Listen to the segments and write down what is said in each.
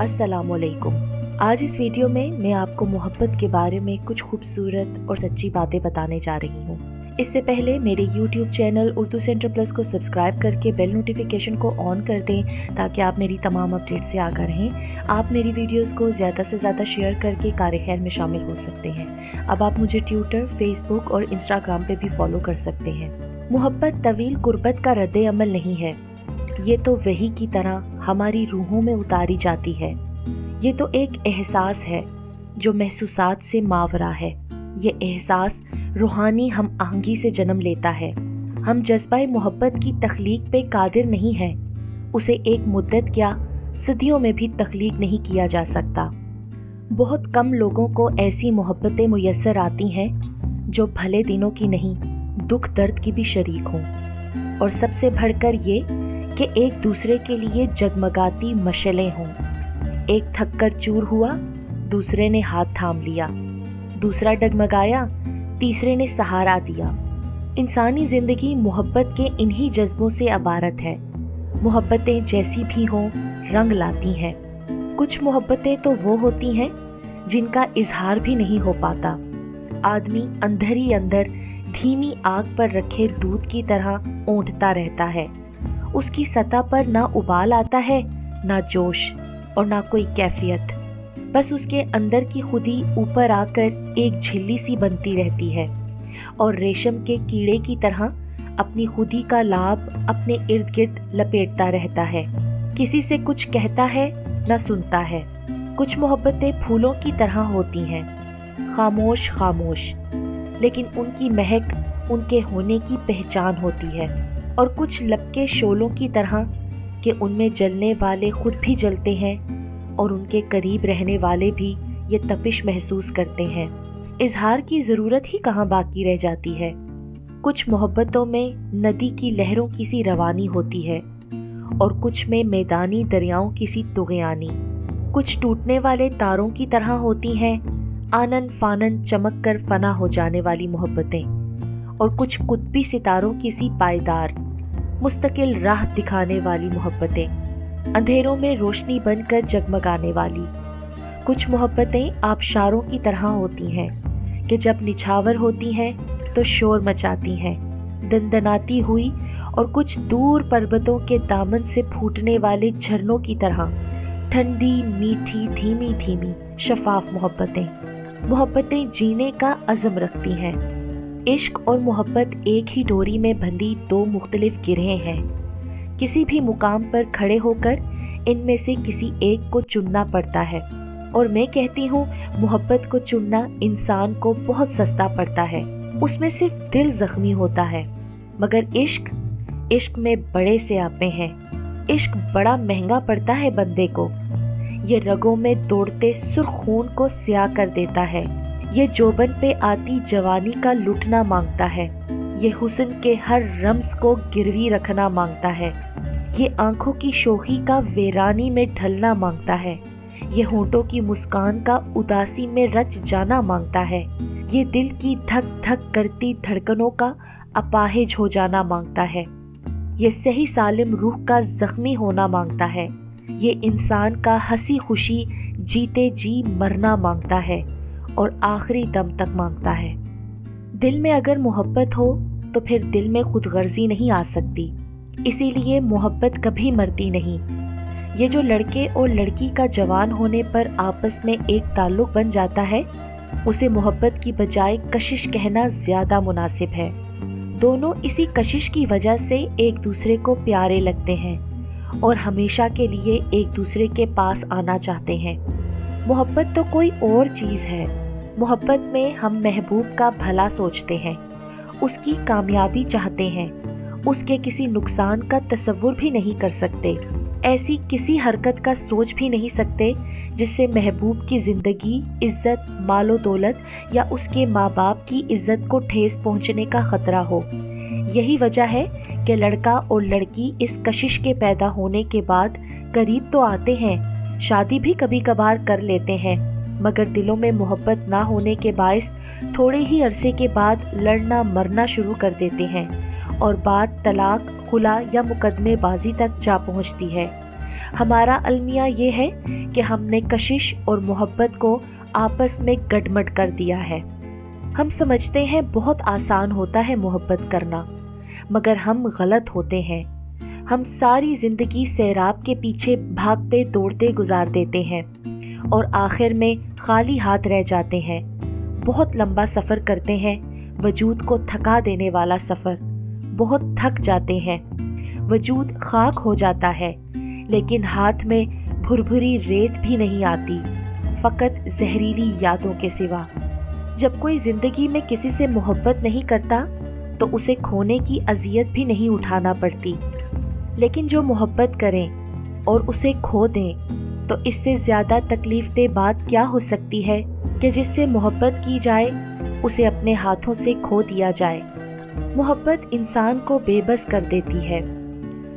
अस्सलाम वालेकुम। आज इस वीडियो में मैं आपको मोहब्बत के बारे में कुछ खूबसूरत और सच्ची बातें बताने जा रही हूँ। इससे पहले मेरे YouTube channel Urdu centre plus को सब्सक्राइब करके बेल नोटिफिकेशन को ऑन कर दें ताकि आप मेरी तमाम अपडेट से आगाह रहें। आप मेरी वीडियोस को ज़्यादा से ज़्यादा शेयर करके कार खैर में शामिल हो सकते हैं। अब आप मुझे ट्विटर, फेसबुक और इंस्टाग्राम पे भी फॉलो कर सकते हैं। मोहब्बत तवील गुर्बत का रद्द अमल नहीं है, ये तो वही की तरह हमारी रूहों में उतारी जाती है। ये तो एक एहसास है जो महसूसात से मावरा है। ये एहसास रूहानी हम आहंगी से जन्म लेता है। हम जज्बा मोहब्बत की तख्लीक पे कादिर नहीं है। उसे एक मुद्दत क्या सदियों में भी तख्लीक नहीं किया जा सकता। बहुत कम लोगों को ऐसी मोहब्बतें मुयस्सर आती हैं जो भले दिनों की नहीं, दुख दर्द की भी शरीक हों, और सबसे बढ़कर ये कि एक दूसरे के लिए जगमगाती मशलें हों। एक थककर चूर हुआ, दूसरे ने हाथ थाम लिया, दूसरा डगमगाया, तीसरे ने सहारा दिया। इंसानी जिंदगी मोहब्बत के इन्हीं जज्बों से इबारत है। मोहब्बतें जैसी भी हों रंग लाती हैं। कुछ मोहब्बतें तो वो होती हैं जिनका इजहार भी नहीं हो पाता। आदमी अंदर ही अंदर धीमी आग पर रखे दूध की तरह ओंठता रहता है। उसकी सतह पर ना उबाल आता है, ना जोश और ना कोई कैफियत। बस उसके अंदर की खुदी ऊपर आकर एक झिल्ली सी बनती रहती है और रेशम के कीड़े की तरह अपनी खुदी का लाभ अपने इर्द गिर्द लपेटता रहता है। किसी से कुछ कहता है ना सुनता है। कुछ मोहब्बतें फूलों की तरह होती हैं, खामोश खामोश, लेकिन उनकी महक उनके होने की पहचान होती है। और कुछ लपके शोलों की तरह कि उनमें जलने वाले खुद भी जलते हैं और उनके करीब रहने वाले भी ये तपिश महसूस करते हैं। इजहार की ज़रूरत ही कहाँ बाकी रह जाती है। कुछ मोहब्बतों में नदी की लहरों की सी रवानी होती है और कुछ में मैदानी दरियाओं की सी तुग़यानी। कुछ टूटने वाले तारों की तरह होती हैं, आनन फानन चमक कर फना हो जाने वाली मोहब्बतें, और कुछ कुतबी सितारों की सी पायदार मुस्तकिल राह दिखाने वाली मोहब्बतें, अंधेरों में रोशनी बनकर जगमगाने वाली। कुछ मोहब्बतें आबशारों की तरह होती हैं कि जब निछावर होती हैं तो शोर मचाती हैं, दनदनाती हुई, और कुछ दूर पर्वतों के दामन से फूटने वाले झरनों की तरह ठंडी मीठी धीमी धीमी शफाफ मोहब्बतें जीने का अज़म रखती हैं। इश्क और मोहब्बत एक ही डोरी में बंधी दो मुख्तलिफ गिरहें हैं। किसी भी मुकाम पर खड़े होकर इनमें से किसी एक को चुनना पड़ता है, और मैं कहती हूँ मोहब्बत को चुनना इंसान को बहुत सस्ता पड़ता है। उसमें सिर्फ दिल जख्मी होता है, मगर इश्क में बड़े सियापे हैं। इश्क बड़ा महंगा पड़ता है बंदे को। ये रगों में दौड़ते सुर्ख खून को स्याह कर देता है। ये जोबन पे आती जवानी का लुटना मांगता है। ये हुस्न के हर रम्स को गिरवी रखना मांगता है। ये आंखों की शोखी का वीरानी में ढलना मांगता है। ये होंठों की मुस्कान का उदासी में रच जाना मांगता है। ये दिल की धक धक करती धड़कनों का अपाहिज हो जाना मांगता है। ये सही सालिम रूह का जख्मी होना मांगता है। ये इंसान का हंसी खुशी जीते जी मरना मांगता है और आखिरी दम तक मांगता है। दिल में अगर मोहब्बत हो तो फिर दिल में खुदगर्जी नहीं आ सकती, इसीलिए मोहब्बत कभी मरती नहीं। ये जो लड़के और लड़की का जवान होने पर आपस में एक ताल्लुक बन जाता है, उसे मोहब्बत की बजाय कशिश कहना ज़्यादा मुनासिब है। दोनों इसी कशिश की वजह से एक दूसरे को प्यारे लगते हैं और हमेशा के लिए एक दूसरे के पास आना चाहते हैं। मोहब्बत तो कोई और चीज़ है। मोहब्बत में हम महबूब का भला सोचते हैं, उसकी कामयाबी चाहते हैं, उसके किसी नुकसान का तसव्वुर भी नहीं कर सकते। ऐसी किसी हरकत का सोच भी नहीं सकते जिससे महबूब की ज़िंदगी, इज़्ज़त, मालो दौलत या उसके माँ बाप की इज़्ज़त को ठेस पहुँचने का ख़तरा हो। यही वजह है कि लड़का और लड़की इस कशिश के पैदा होने के बाद करीब तो आते हैं, शादी भी कभी कभार कर लेते हैं, मगर दिलों में मोहब्बत ना होने के बायस थोड़े ही अरसे के बाद लड़ना मरना शुरू कर देते हैं और बात तलाक, खुला या मुकदमेबाजी तक जा पहुंचती है। ہمارا المیہ یہ ہے کہ ہم نے کشش اور محبت کو آپس میں گڈمڈ کر دیا ہے۔ ہم سمجھتے ہیں بہت آسان ہوتا ہے محبت کرنا، مگر ہم غلط ہوتے ہیں۔ ہم ساری زندگی سیراب کے پیچھے بھاگتے دوڑتے گزار دیتے ہیں اور آخر میں خالی ہاتھ رہ جاتے ہیں۔ بہت لمبا سفر کرتے ہیں، وجود کو تھکا دینے والا سفر۔ بہت تھک جاتے ہیں، وجود خاک ہو جاتا ہے، لیکن ہاتھ میں بھربھری ریت بھی نہیں آتی، فقط زہریلی یادوں کے سوا۔ جب کوئی زندگی میں کسی سے محبت نہیں کرتا تو اسے کھونے کی اذیت بھی نہیں اٹھانا پڑتی، لیکن جو محبت کریں اور اسے کھو دیں تو اس سے زیادہ تکلیف دہ بات کیا ہو سکتی ہے کہ جس سے محبت کی جائے اسے اپنے ہاتھوں سے کھو دیا جائے۔ محبت انسان کو بے بس کر دیتی ہے،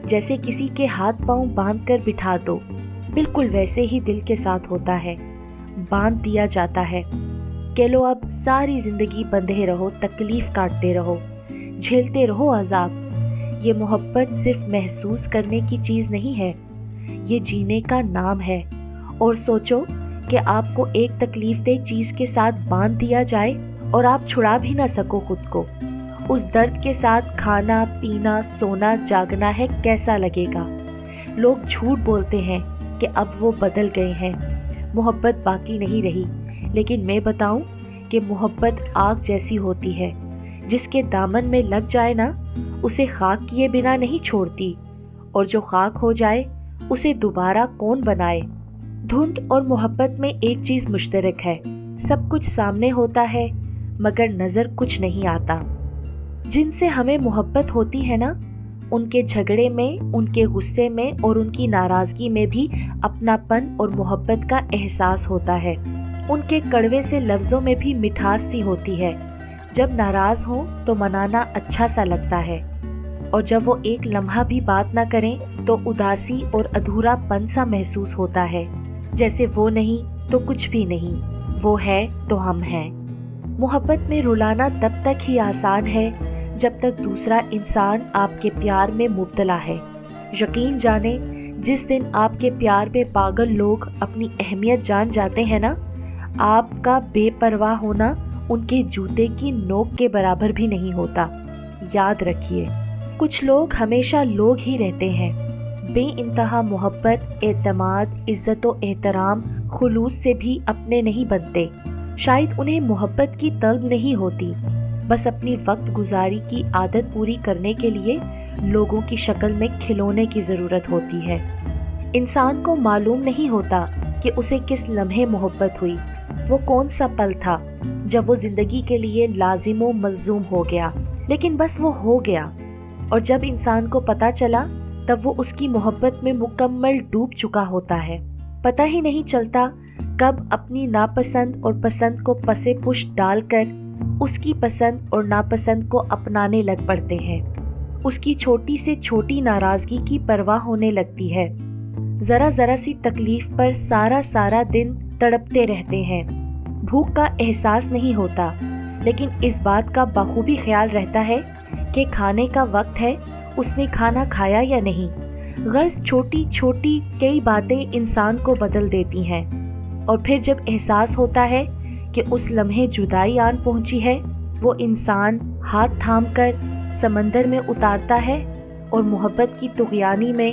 جیسے کسی کے ہاتھ پاؤں باندھ کر بٹھا دو، بالکل ویسے ہی دل کے ساتھ ہوتا ہے، باندھ دیا جاتا ہے کہ لو اب ساری زندگی بندھے رہو، تکلیف کاٹتے رہو، جھیلتے رہو عذاب۔ یہ محبت صرف محسوس کرنے کی چیز نہیں ہے، یہ جینے کا نام ہے۔ اور سوچو کہ آپ کو ایک تکلیف دہ چیز کے ساتھ باندھ دیا جائے اور آپ چھڑا بھی نہ سکو خود کو۔ اس درد کے ساتھ کھانا پینا سونا جاگنا ہے، کیسا لگے گا؟ لوگ جھوٹ بولتے ہیں کہ اب وہ بدل گئے ہیں، محبت باقی نہیں رہی، لیکن میں بتاؤں کہ محبت آگ جیسی ہوتی ہے، جس کے دامن میں لگ جائے نا اسے خاک کیے بنا نہیں چھوڑتی، اور جو خاک ہو جائے اسے دوبارہ کون بنائے۔ دھند اور محبت میں ایک چیز مشترک ہے، سب کچھ سامنے ہوتا ہے مگر نظر کچھ نہیں آتا۔ جن سے ہمیں محبت ہوتی ہے نا، ان کے جھگڑے میں، ان کے غصے میں اور ان کی ناراضگی میں بھی اپنا پن اور محبت کا احساس ہوتا ہے۔ ان کے کڑوے سے لفظوں میں بھی مٹھاس سی ہوتی ہے۔ جب ناراض ہوں تو منانا اچھا سا لگتا ہے، اور جب وہ ایک لمحہ بھی بات نہ کریں تو اداسی اور ادھورا پن سا محسوس ہوتا ہے، جیسے وہ نہیں تو کچھ بھی نہیں، وہ ہے تو ہم ہیں۔ محبت میں رلانا تب تک ہی آسان ہے جب تک دوسرا انسان آپ کے پیار میں مبتلا ہے۔ یقین جانیں، جس دن آپ کے پیار میں پاگل لوگ اپنی اہمیت جان جاتے ہیں نا، آپ کا بے پرواہ ہونا ان کے جوتے کی نوک کے برابر بھی نہیں ہوتا۔ یاد رکھیے، کچھ لوگ ہمیشہ لوگ ہی رہتے ہیں، بے انتہا محبت، اعتماد، عزت و احترام، خلوص سے بھی اپنے نہیں بنتے۔ شاید انہیں محبت کی طلب نہیں ہوتی، بس اپنی وقت گزاری کی عادت پوری کرنے کے لیے لوگوں کی شکل میں کھلونے کی ضرورت ہوتی ہے۔ انسان کو معلوم نہیں ہوتا کہ اسے کس لمحے محبت ہوئی، وہ کون سا پل تھا جب وہ زندگی کے لیے لازم و ملزوم ہو گیا، لیکن بس وہ ہو گیا، اور جب انسان کو پتہ چلا تب وہ اس کی محبت میں مکمل ڈوب چکا ہوتا ہے۔ پتہ ہی نہیں چلتا کب اپنی ناپسند اور پسند کو پسے پشت ڈال کر اس کی پسند اور ناپسند کو اپنانے لگ پڑتے ہیں۔ اس کی چھوٹی سے چھوٹی ناراضگی کی پرواہ ہونے لگتی ہے، ذرا ذرا سی تکلیف پر سارا دن تڑپتے رہتے ہیں۔ بھوک کا احساس نہیں ہوتا، لیکن اس بات کا بخوبی خیال رہتا ہے کہ کھانے کا وقت ہے، اس نے کھانا کھایا یا نہیں۔ غرض چھوٹی چھوٹی کئی باتیں انسان کو بدل دیتی ہیں، اور پھر جب احساس ہوتا ہے کہ اس لمحے جدائی آن پہنچی ہے، وہ انسان ہاتھ تھام کر سمندر میں اتارتا ہے اور محبت کی طغیانی میں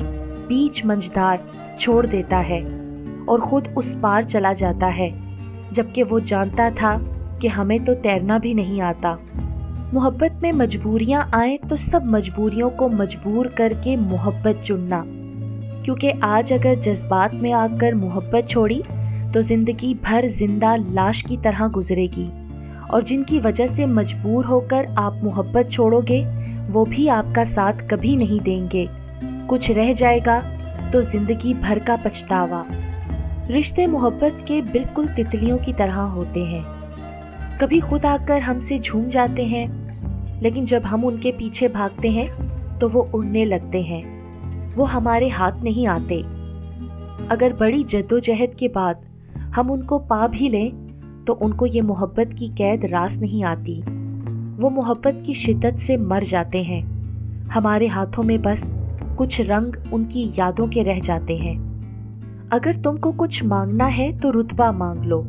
بیچ منجھدار چھوڑ دیتا ہے اور خود اس پار چلا جاتا ہے، جبکہ وہ جانتا تھا کہ ہمیں تو تیرنا بھی نہیں آتا۔ محبت میں مجبوریاں آئیں تو سب مجبوریوں کو مجبور کر کے محبت چننا، کیونکہ آج اگر جذبات میں آ کر محبت چھوڑی تو زندگی بھر زندہ لاش کی طرح گزرے گی، اور جن کی وجہ سے مجبور ہو کر آپ محبت چھوڑو گے وہ بھی آپ کا ساتھ کبھی نہیں دیں گے۔ کچھ رہ جائے گا تو زندگی بھر کا پچھتاوا۔ رشتے محبت کے بالکل تتلیوں کی طرح ہوتے ہیں، کبھی خود آ کر ہم سے جھوم جاتے ہیں، لیکن جب ہم ان کے پیچھے بھاگتے ہیں تو وہ اڑنے لگتے ہیں، وہ ہمارے ہاتھ نہیں آتے۔ اگر بڑی جدوجہد کے بعد ہم ان کو پا بھی لیں تو ان کو یہ محبت کی قید راس نہیں آتی، وہ محبت کی شدت سے مر جاتے ہیں۔ ہمارے ہاتھوں میں بس کچھ رنگ ان کی یادوں کے رہ جاتے ہیں۔ اگر تم کو کچھ مانگنا ہے تو رتبہ مانگ لو،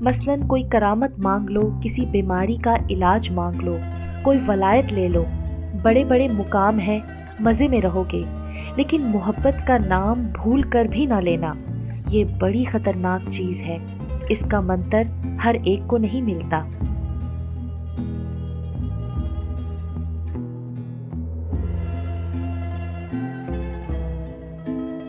مثلاً کوئی کرامت مانگ لو، کسی بیماری کا علاج مانگ لو، کوئی ولایت لے لو، بڑے بڑے مقام ہیں، مزے میں رہو گے، لیکن محبت کا نام بھول کر بھی نہ لینا، یہ بڑی خطرناک چیز ہے، اس کا منتر ہر ایک کو نہیں ملتا۔